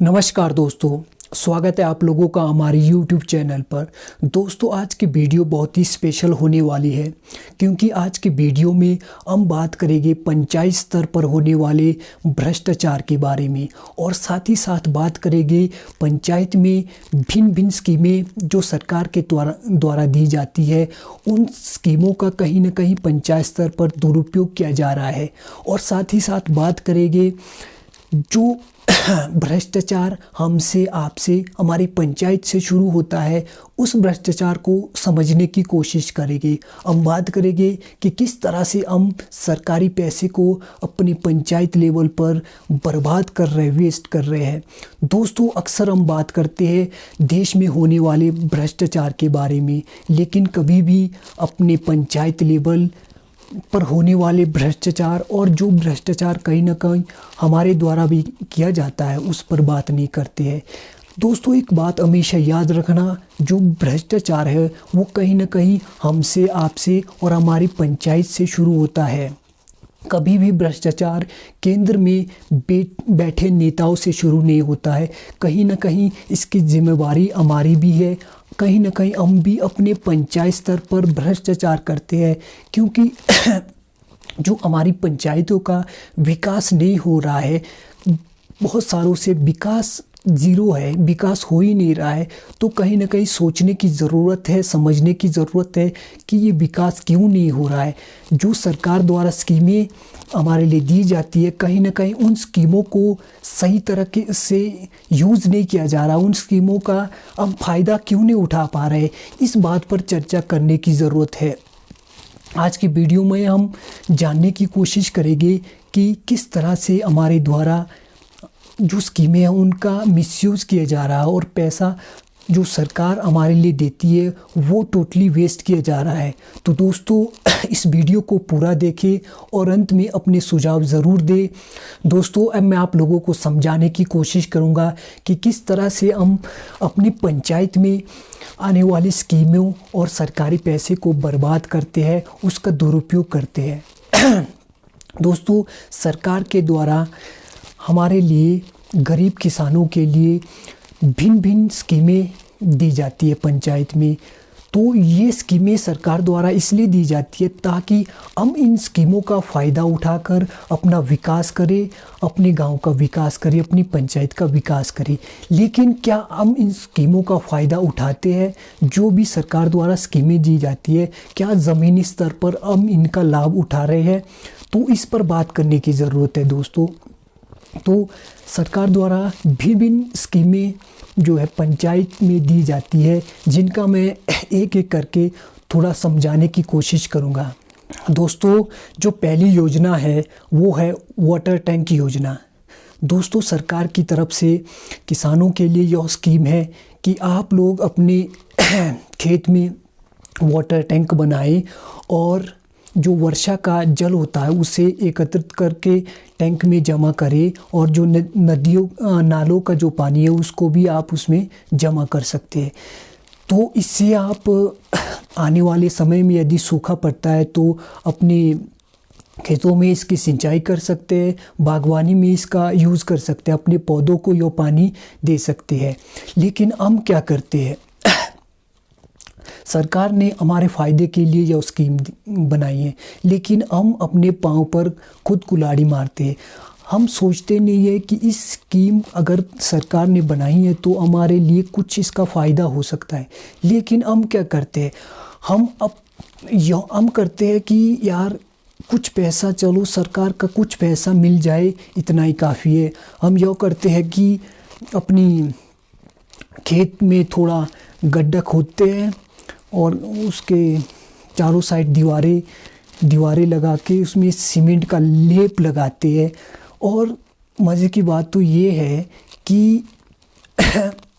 नमस्कार दोस्तों, स्वागत है आप लोगों का हमारे YouTube चैनल पर। दोस्तों, आज की वीडियो बहुत ही स्पेशल होने वाली है क्योंकि आज की वीडियो में हम बात करेंगे पंचायत स्तर पर होने वाले भ्रष्टाचार के बारे में और साथ ही साथ बात करेंगे पंचायत में भिन्न भिन्न स्कीमें जो सरकार के द्वारा दी जाती है, उन स्कीमों का कहीं ना कहीं पंचायत स्तर पर दुरुपयोग किया जा रहा है। और साथ ही साथ बात करेंगे जो भ्रष्टाचार हमसे आपसे हमारी पंचायत से शुरू होता है, उस भ्रष्टाचार को समझने की कोशिश करेंगे। हम बात करेंगे कि किस तरह से हम सरकारी पैसे को अपनी पंचायत लेवल पर बर्बाद कर रहे हैं, वेस्ट कर रहे हैं। दोस्तों, अक्सर हम बात करते हैं देश में होने वाले भ्रष्टाचार के बारे में, लेकिन कभी भी अपने पंचायत लेवल पर होने वाले भ्रष्टाचार और जो भ्रष्टाचार कहीं ना कहीं हमारे द्वारा भी किया जाता है उस पर बात नहीं करते हैं। दोस्तों, एक बात हमेशा याद रखना, जो भ्रष्टाचार है वो कहीं ना कहीं हमसे आपसे और हमारी पंचायत से शुरू होता है। कभी भी भ्रष्टाचार केंद्र में बैठे नेताओं से शुरू नहीं होता है। कहीं ना कहीं इसकी जिम्मेवारी हमारी भी है। कहीं ना कहीं हम भी अपने पंचायत स्तर पर भ्रष्टाचार करते हैं क्योंकि जो हमारी पंचायतों का विकास नहीं हो रहा है, बहुत सालों से विकास ज़ीरो है, विकास हो ही नहीं रहा है। तो कहीं ना कहीं सोचने की ज़रूरत है, समझने की ज़रूरत है कि ये विकास क्यों नहीं हो रहा है। जो सरकार द्वारा स्कीमें हमारे लिए दी जाती है, कहीं ना कहीं उन स्कीमों को सही तरह से यूज़ नहीं किया जा रहा, उन स्कीमों का हम फ़ायदा क्यों नहीं उठा पा रहे, इस बात पर चर्चा करने की ज़रूरत है। आज की वीडियो में हम जानने की कोशिश करेंगे कि किस तरह से हमारे द्वारा जो स्कीमें हैं उनका मिसयूज़ किया जा रहा है और पैसा जो सरकार हमारे लिए देती है वो टोटली वेस्ट किया जा रहा है। तो दोस्तों, इस वीडियो को पूरा देखें और अंत में अपने सुझाव ज़रूर दें। दोस्तों, अब मैं आप लोगों को समझाने की कोशिश करूंगा कि किस तरह से हम अपनी पंचायत में आने वाली स्कीमों और सरकारी पैसे को बर्बाद करते हैं, उसका दुरुपयोग करते हैं। दोस्तों, सरकार के द्वारा हमारे लिए, गरीब किसानों के लिए भिन्न भिन्न स्कीमें दी जाती है पंचायत में। तो ये स्कीमें सरकार द्वारा इसलिए दी जाती है ताकि हम इन स्कीमों का फ़ायदा उठाकर अपना विकास करें, अपने गांव का विकास करें, अपनी पंचायत का विकास करें। लेकिन क्या हम इन स्कीमों का फ़ायदा उठाते हैं? जो भी सरकार द्वारा स्कीमें दी जाती है, क्या ज़मीनी स्तर पर हम इनका लाभ उठा रहे हैं? तो इस पर बात करने की ज़रूरत है दोस्तों। तो सरकार द्वारा विभिन्न स्कीमें जो है पंचायत में दी जाती है, जिनका मैं एक एक करके थोड़ा समझाने की कोशिश करूंगा। दोस्तों, जो पहली योजना है वो है वाटर टैंक योजना। दोस्तों, सरकार की तरफ से किसानों के लिए यह स्कीम है कि आप लोग अपने खेत में वाटर टैंक बनाएं और जो वर्षा का जल होता है उसे एकत्रित करके टैंक में जमा करें और जो नदियों नालों का जो पानी है उसको भी आप उसमें जमा कर सकते हैं। तो इससे आप आने वाले समय में यदि सूखा पड़ता है तो अपने खेतों में इसकी सिंचाई कर सकते हैं, बागवानी में इसका यूज़ कर सकते हैं, अपने पौधों को यह पानी दे सकते हैं। लेकिन हम क्या करते हैं, सरकार ने हमारे फ़ायदे के लिए यह स्कीम बनाई है, लेकिन हम अपने पाँव पर खुद कुल्हाड़ी मारते हैं। हम सोचते नहीं है कि इस स्कीम अगर सरकार ने बनाई है तो हमारे लिए कुछ इसका फ़ायदा हो सकता है। लेकिन हम क्या करते हैं, हम करते हैं कि यार कुछ पैसा, चलो सरकार का कुछ पैसा मिल जाए, इतना ही काफ़ी है। हम यह करते हैं कि अपनी खेत में थोड़ा गड्ढा खोदते हैं और उसके चारों साइड दीवारें लगा के उसमें सीमेंट का लेप लगाते हैं। और मज़े की बात तो ये है कि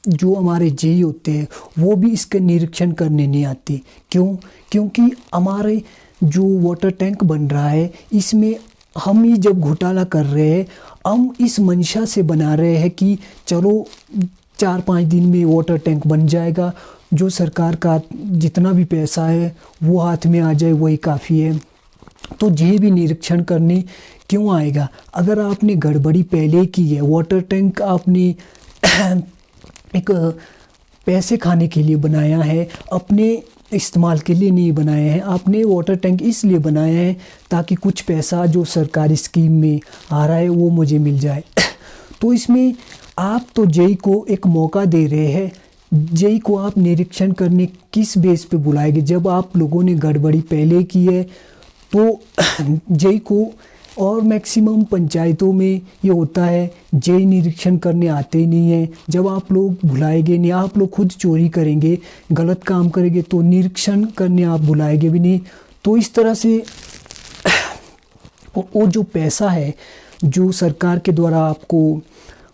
जो हमारे जेई होते हैं वो भी इसका निरीक्षण करने नहीं आते। क्यों? क्योंकि हमारे जो वाटर टैंक बन रहा है इसमें हम ही जब घोटाला कर रहे हैं, हम इस मंशा से बना रहे हैं कि चलो 4-5 दिन में वाटर टैंक बन जाएगा, जो सरकार का जितना भी पैसा है वो हाथ में आ जाए, वही काफ़ी है। तो ये भी निरीक्षण करने क्यों आएगा? अगर आपने गड़बड़ी पहले की है, वाटर टैंक आपने एक पैसे खाने के लिए बनाया है, अपने इस्तेमाल के लिए नहीं बनाया है। आपने वाटर टैंक इसलिए बनाया है ताकि कुछ पैसा जो सरकारी स्कीम में आ रहा है वो मुझे मिल जाए। तो इसमें आप तो जेई को एक मौका दे रहे हैं। जेई को आप निरीक्षण करने किस बेस पे बुलाएंगे? जब आप लोगों ने गड़बड़ी पहले की है तो जेई को, और मैक्सिमम पंचायतों में ये होता है, जेई निरीक्षण करने आते ही नहीं है। जब आप लोग बुलाएंगे नहीं, आप लोग खुद चोरी करेंगे, गलत काम करेंगे तो निरीक्षण करने आप बुलाएंगे भी नहीं। तो इस तरह से वो जो पैसा है जो सरकार के द्वारा आपको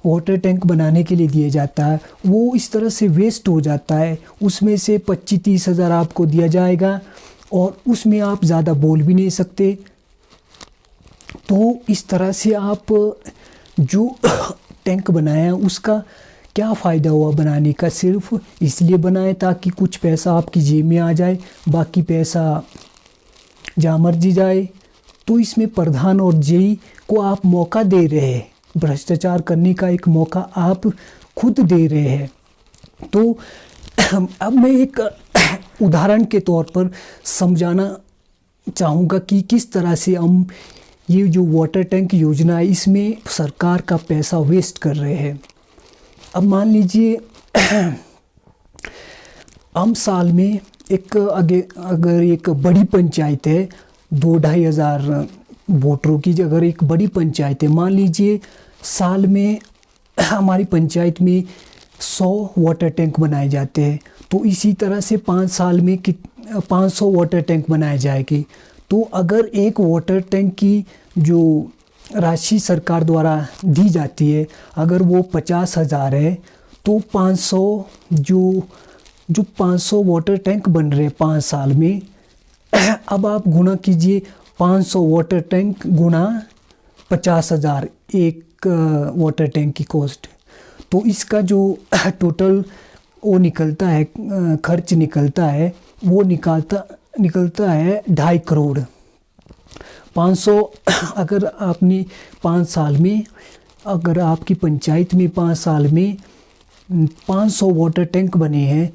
वाटर टैंक बनाने के लिए दिया जाता है वो इस तरह से वेस्ट हो जाता है। उसमें से 25-30 हज़ार आपको दिया जाएगा और उसमें आप ज़्यादा बोल भी नहीं सकते। तो इस तरह से आप जो टैंक बनाया उसका क्या फ़ायदा हुआ बनाने का? सिर्फ इसलिए बनाए ताकि कुछ पैसा आपकी जेब में आ जाए, बाकी पैसा जहाँ मर्जी जाए। तो इसमें प्रधान और जेई को आप मौका दे रहे हैं, भ्रष्टाचार करने का एक मौका आप खुद दे रहे हैं। तो अब मैं एक उदाहरण के तौर पर समझाना चाहूँगा कि किस तरह से हम ये जो वाटर टैंक योजना है इसमें सरकार का पैसा वेस्ट कर रहे हैं। अब मान लीजिए हम साल में अगर एक बड़ी पंचायत है, 2-2.5 हज़ार वोटरों की अगर एक बड़ी पंचायत है, मान लीजिए साल में हमारी पंचायत में 100 वाटर टैंक बनाए जाते हैं। तो इसी तरह से 5 साल में 500 वाटर टैंक बनाए जाएंगे। तो अगर एक वाटर टैंक की जो राशि सरकार द्वारा दी जाती है अगर वो 50,000 है तो 500 जो 500 वाटर टैंक बन रहे हैं 5 साल में, अब आप गुना कीजिए 500 वाटर टैंक गुना 50,000 एक वाटर टैंक की कॉस्ट। तो इसका जो टोटल वो निकलता है, खर्च निकलता है, वो निकलता है 2.5 करोड़। 500 अगर आपने 5 साल में, अगर आपकी पंचायत में 5 साल में 500 वाटर टैंक बने हैं,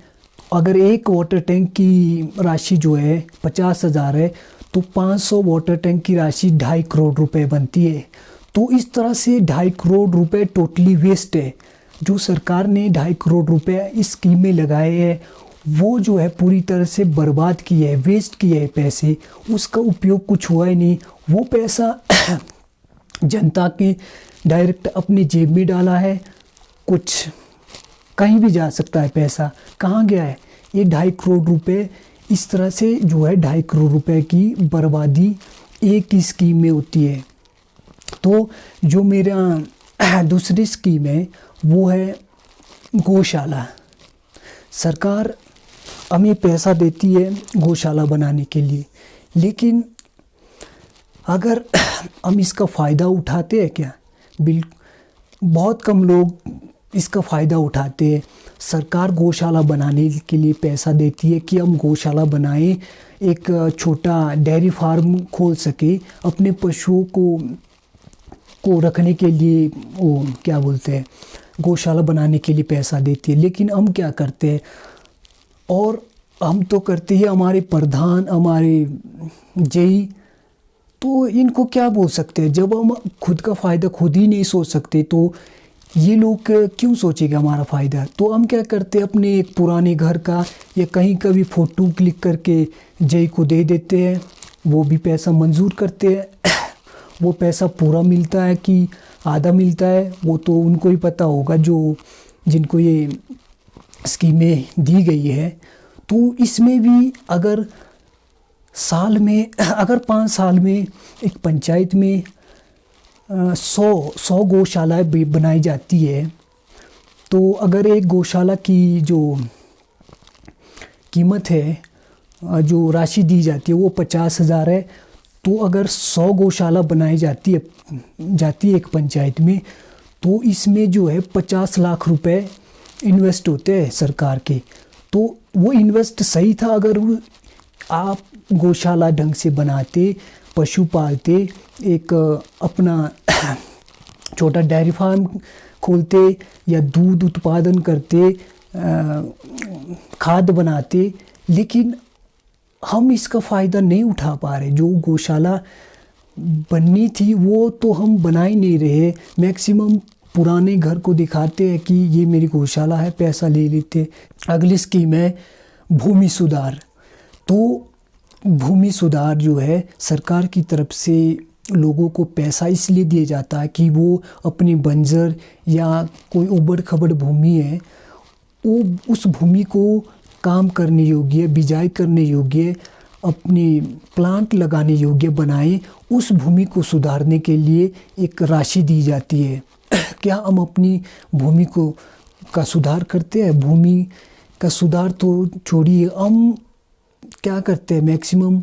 अगर एक वाटर टैंक की राशि जो है 50,000 है तो 500 वाटर टैंक की राशि 2.5 करोड़ रुपए बनती है। तो इस तरह से 2.5 करोड़ रुपए टोटली वेस्ट है। जो सरकार ने 2.5 करोड़ रुपए इस स्कीम में लगाए हैं वो जो है पूरी तरह से बर्बाद किए है, वेस्ट किए है पैसे, उसका उपयोग कुछ हुआ ही नहीं। वो पैसा जनता के डायरेक्ट अपनी जेब में डाला है, कुछ कहीं भी जा सकता है पैसा, कहाँ गया है ये 2.5 करोड़ रुपए। इस तरह से जो है 2.5 करोड़ रुपए की बर्बादी एक ही स्कीम में होती है। तो जो मेरा दूसरी स्कीम है वो है गौशाला। सरकार हमें पैसा देती है गौशाला बनाने के लिए, लेकिन अगर हम इसका फ़ायदा उठाते हैं क्या? बहुत कम लोग इसका फ़ायदा उठाते हैं। सरकार गौशाला बनाने के लिए पैसा देती है कि हम गौशाला बनाएं, एक छोटा डेयरी फार्म खोल सके, अपने पशुओं को रखने के लिए, वो क्या बोलते हैं, गौशाला बनाने के लिए पैसा देती है। लेकिन हम क्या करते हैं, और हम तो करते हैं, हमारे प्रधान, हमारे जेई, तो इनको क्या बोल सकते हैं? जब हम खुद का फ़ायदा खुद ही नहीं सोच सकते तो ये लोग क्यों सोचेंगे हमारा फ़ायदा? तो हम क्या करते हैं, अपने एक पुराने घर का या कहीं का भी फ़ोटो क्लिक करके जेई को दे देते हैं, वो भी पैसा मंजूर करते हैं। वो पैसा पूरा मिलता है कि आधा मिलता है वो तो उनको ही पता होगा, जो जिनको ये स्कीमें दी गई है। तो इसमें भी अगर साल में, अगर 5 साल में एक पंचायत में 100 गौशालाएँ बनाई जाती है, तो अगर एक गौशाला की जो कीमत है, जो राशि दी जाती है वो 50,000 है, तो अगर 100 गौशाला बनाई जाती है एक पंचायत में, तो इसमें जो है 50 लाख रुपए इन्वेस्ट होते हैं सरकार के। तो वो इन्वेस्ट सही था अगर आप गौशाला ढंग से बनाते, पशु पालते, एक अपना छोटा डेयरी फार्म खोलते या दूध उत्पादन करते, खाद बनाते, लेकिन हम इसका फ़ायदा नहीं उठा पा रहे। जो गौशाला बननी थी वो तो हम बना ही नहीं रहे। मैक्सिमम पुराने घर को दिखाते हैं कि ये मेरी गौशाला है, पैसा ले लेते। अगली स्कीम है भूमि सुधार। तो भूमि सुधार जो है सरकार की तरफ से लोगों को पैसा इसलिए दिया जाता है कि वो अपनी बंजर या कोई उबड़ खबड़ भूमि है, वो उस भूमि को काम करने योग्य, बिजाई करने योग्य, अपनी प्लांट लगाने योग्य बनाए। उस भूमि को सुधारने के लिए एक राशि दी जाती है। क्या हम अपनी भूमि का सुधार करते हैं? भूमि का सुधार तो छोड़िए, हम क्या करते हैं मैक्सिमम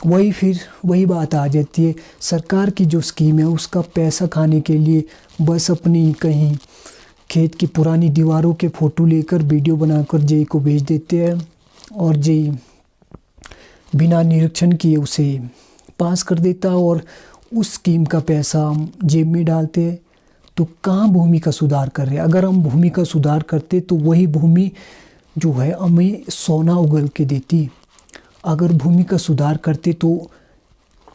वही बात आ जाती है। सरकार की जो स्कीम है उसका पैसा खाने के लिए बस अपनी कहीं खेत की पुरानी दीवारों के फ़ोटो लेकर वीडियो बनाकर जेई को भेज देते हैं और जेई बिना निरीक्षण किए उसे पास कर देता है और उस स्कीम का पैसा हम जेब में डालते हैं। तो कहाँ भूमि का सुधार कर रहे हैं? अगर हम भूमि का सुधार करते तो वही भूमि जो है हमें सोना उगल के देती। अगर भूमि का सुधार करते तो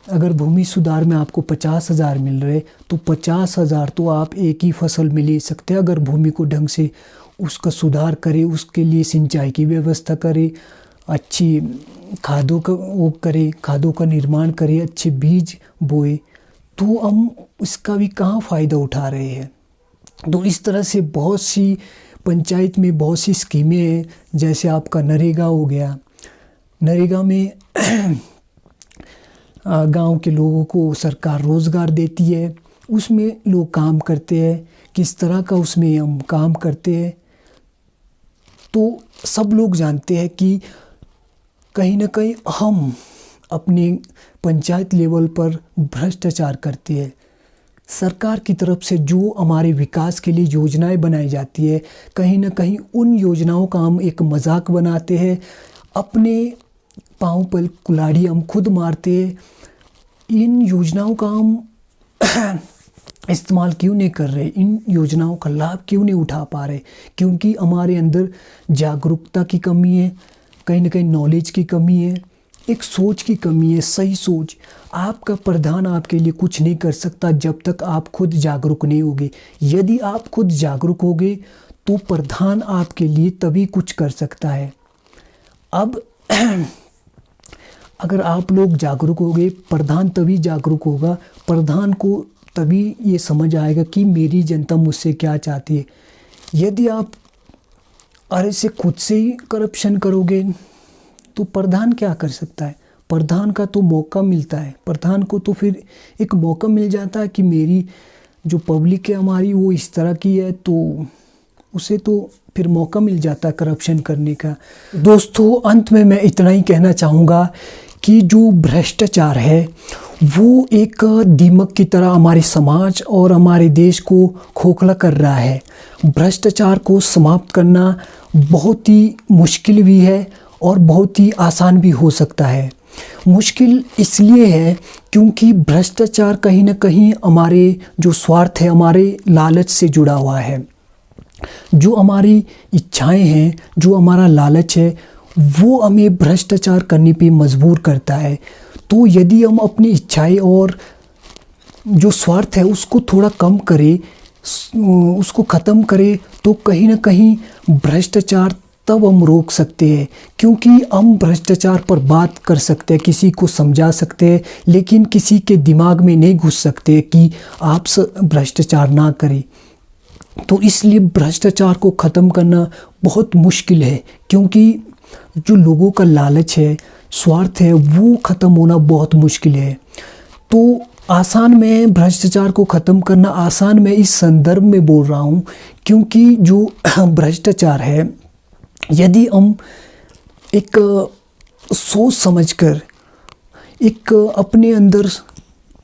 अगर भूमि सुधार में आपको 50,000 मिल रहे तो 50,000 तो आप एक ही फसल में ले सकते हैं। अगर भूमि को ढंग से उसका सुधार करें, उसके लिए सिंचाई की व्यवस्था करें, अच्छी खादों का निर्माण करें, अच्छे बीज बोए, तो हम इसका भी कहाँ फ़ायदा उठा रहे हैं। तो इस तरह से बहुत सी पंचायत में बहुत सी स्कीमें हैं। जैसे आपका नरेगा हो गया। नरेगा में गांव के लोगों को सरकार रोज़गार देती है, उसमें लोग काम करते हैं। किस तरह का उसमें हम काम करते हैं तो सब लोग जानते हैं कि कहीं ना कहीं हम अपने पंचायत लेवल पर भ्रष्टाचार करते हैं। सरकार की तरफ से जो हमारे विकास के लिए योजनाएं बनाई जाती है, कहीं ना कहीं उन योजनाओं का हम एक मजाक बनाते हैं। अपने पाँव पर कुल्हाड़ी हम खुद मारते हैं। इन योजनाओं का हम इस्तेमाल क्यों नहीं कर रहे? इन योजनाओं का लाभ क्यों नहीं उठा पा रहे? क्योंकि हमारे अंदर जागरूकता की कमी है, कहीं ना कहीं नॉलेज की कमी है, एक सोच की कमी है, सही सोच। आपका प्रधान आपके लिए कुछ नहीं कर सकता जब तक आप खुद जागरूक नहीं होगे। यदि आप खुद जागरूक होगे तो प्रधान आपके लिए तभी कुछ कर सकता है। अब अगर आप लोग जागरूक होगे, प्रधान तभी जागरूक होगा। प्रधान को तभी ये समझ आएगा कि मेरी जनता मुझसे क्या चाहती है। यदि आप अरे से खुद से ही करप्शन करोगे तो प्रधान क्या कर सकता है? प्रधान का तो मौका मिलता है, प्रधान को तो फिर एक मौका मिल जाता है कि मेरी जो पब्लिक है हमारी वो इस तरह की है, तो उसे तो फिर मौका मिल जाता है करप्शन करने का। दोस्तों, अंत में मैं इतना ही कहना चाहूँगा कि जो भ्रष्टाचार है वो एक दीमक की तरह हमारे समाज और हमारे देश को खोखला कर रहा है। भ्रष्टाचार को समाप्त करना बहुत ही मुश्किल भी है और बहुत ही आसान भी हो सकता है। मुश्किल इसलिए है क्योंकि भ्रष्टाचार कहीं ना कहीं हमारे जो स्वार्थ है, हमारे लालच से जुड़ा हुआ है। जो हमारी इच्छाएं हैं, जो हमारा लालच है, वो हमें भ्रष्टाचार करने पे मजबूर करता है। तो यदि हम अपनी इच्छाएं और जो स्वार्थ है उसको थोड़ा कम करें, उसको ख़त्म करें, तो कहीं ना कहीं भ्रष्टाचार तब हम रोक सकते हैं। क्योंकि हम भ्रष्टाचार पर बात कर सकते हैं, किसी को समझा सकते हैं, लेकिन किसी के दिमाग में नहीं घुस सकते कि आप भ्रष्टाचार ना करें। तो इसलिए भ्रष्टाचार को ख़त्म करना बहुत मुश्किल है, क्योंकि जो लोगों का लालच है, स्वार्थ है, वो ख़त्म होना बहुत मुश्किल है। तो आसान में भ्रष्टाचार को ख़त्म करना आसान मैं इस संदर्भ में बोल रहा हूँ क्योंकि जो भ्रष्टाचार है, यदि हम एक सोच समझकर एक अपने अंदर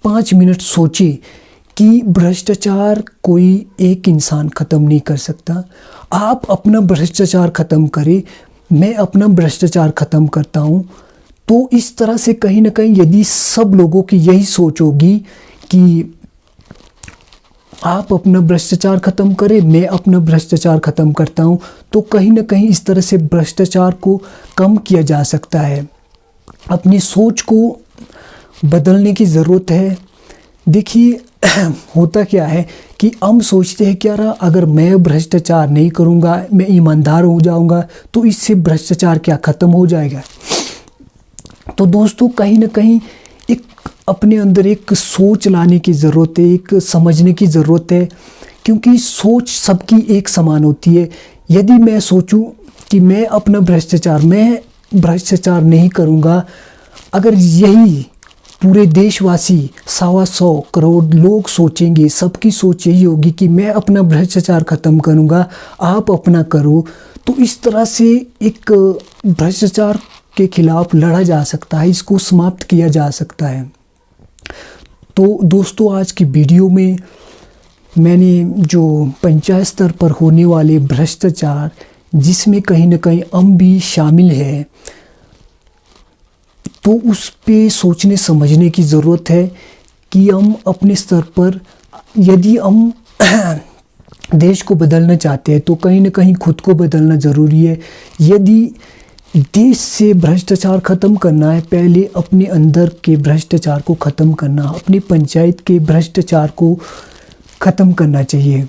5 मिनट सोचे कि भ्रष्टाचार कोई एक इंसान ख़त्म नहीं कर सकता। आप अपना भ्रष्टाचार ख़त्म करें, मैं अपना भ्रष्टाचार ख़त्म करता हूँ। तो इस तरह से कहीं ना कहीं यदि सब लोगों की यही सोच होगी कि आप अपना भ्रष्टाचार ख़त्म करें, मैं अपना भ्रष्टाचार ख़त्म करता हूँ, तो कहीं ना कहीं इस तरह से भ्रष्टाचार को कम किया जा सकता है। अपनी सोच को बदलने की ज़रूरत है। देखिए होता क्या है कि हम सोचते हैं कि यार अगर मैं भ्रष्टाचार नहीं करूँगा, मैं ईमानदार हो जाऊँगा, तो इससे भ्रष्टाचार क्या ख़त्म हो जाएगा। तो दोस्तों कहीं ना कहीं एक अपने अंदर एक सोच लाने की ज़रूरत है, एक समझने की ज़रूरत है, क्योंकि सोच सबकी एक समान होती है। यदि मैं सोचूं कि मैं अपना भ्रष्टाचार नहीं करूंगा, अगर यही पूरे देशवासी 125 करोड़ लोग सोचेंगे, सबकी सोच यही होगी कि मैं अपना भ्रष्टाचार ख़त्म करूंगा, आप अपना करो, तो इस तरह से एक भ्रष्टाचार के खिलाफ लड़ा जा सकता है, इसको समाप्त किया जा सकता है। तो दोस्तों आज की वीडियो में मैंने जो पंचायत स्तर पर होने वाले भ्रष्टाचार, जिसमें कहीं ना कहीं हम भी शामिल है, तो उस पे सोचने समझने की ज़रूरत है कि हम अपने स्तर पर, यदि हम देश को बदलना चाहते हैं तो कहीं ना कहीं खुद को बदलना ज़रूरी है। यदि देश से भ्रष्टाचार ख़त्म करना है, पहले अपने अंदर के भ्रष्टाचार को ख़त्म करना, अपनी पंचायत के भ्रष्टाचार को ख़त्म करना चाहिए।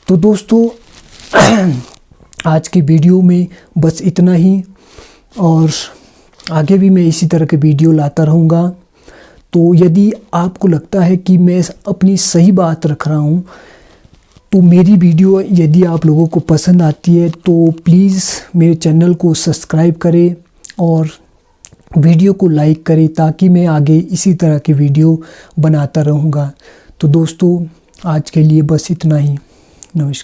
तो दोस्तों आज की वीडियो में बस इतना ही, और आगे भी मैं इसी तरह के वीडियो लाता रहूँगा। तो यदि आपको लगता है कि मैं अपनी सही बात रख रहा हूँ, तो मेरी वीडियो यदि आप लोगों को पसंद आती है तो प्लीज़ मेरे चैनल को सब्सक्राइब करें और वीडियो को लाइक करें, ताकि मैं आगे इसी तरह की वीडियो बनाता रहूँगा। तो दोस्तों आज के लिए बस इतना ही। नमस्कार।